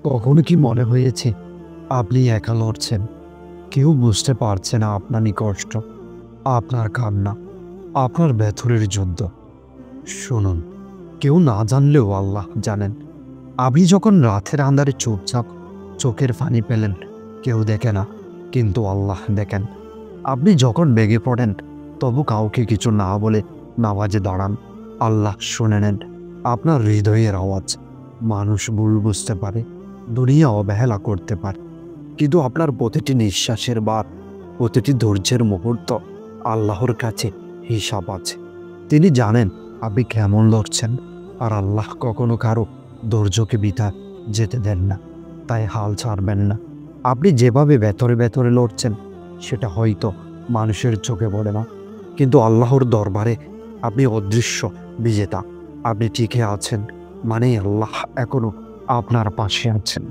কখনো কি মনে হয়েছে আপনি একা লড়ছেন? কেউ বুঝতে পারছে না আপনার কষ্ট, আপনার কান্না, আপনার ভেতরের যুদ্ধ। শুনুন, কেউ না জানলেও আল্লাহ জানেন। আপনি যখন রাতের আঁধারে চুপচাপ চোখের পানি পেলেন, কেউ দেখে না, কিন্তু আল্লাহ দেখেন। আপনি যখন বেগে পড়েন, তবু কাউকে কিছু না বলে নামাজে দাঁড়ান, আল্লাহ শুনে নেন আপনার হৃদয়ের আওয়াজ। মানুষ ভুল বুঝতে পারে, দুনিয়া অবহেলা করতে পারে, কিন্তু আপনার প্রতিটি নিঃশ্বাসের বার, প্রতিটি ধৈর্যের মুহূর্ত আল্লাহর কাছে হিসাব আছে। তিনি জানেন আপনি কেমন লড়ছেন, আর আল্লাহ কখনো কারো ধৈর্যকে বৃথা যেতে দেন না, তাই হাল ছাড়বেন না। আপনি যেভাবে ভেতরে ভেতরে লড়ছেন, সেটা হয়তো মানুষের চোখে পড়ে না, কিন্তু আল্লাহর দরবারে আপনি অদৃশ্য বিজেতা। আপনি টিকে আছেন, মানে আল্লাহ এখনো আপনার পাশে আছেন।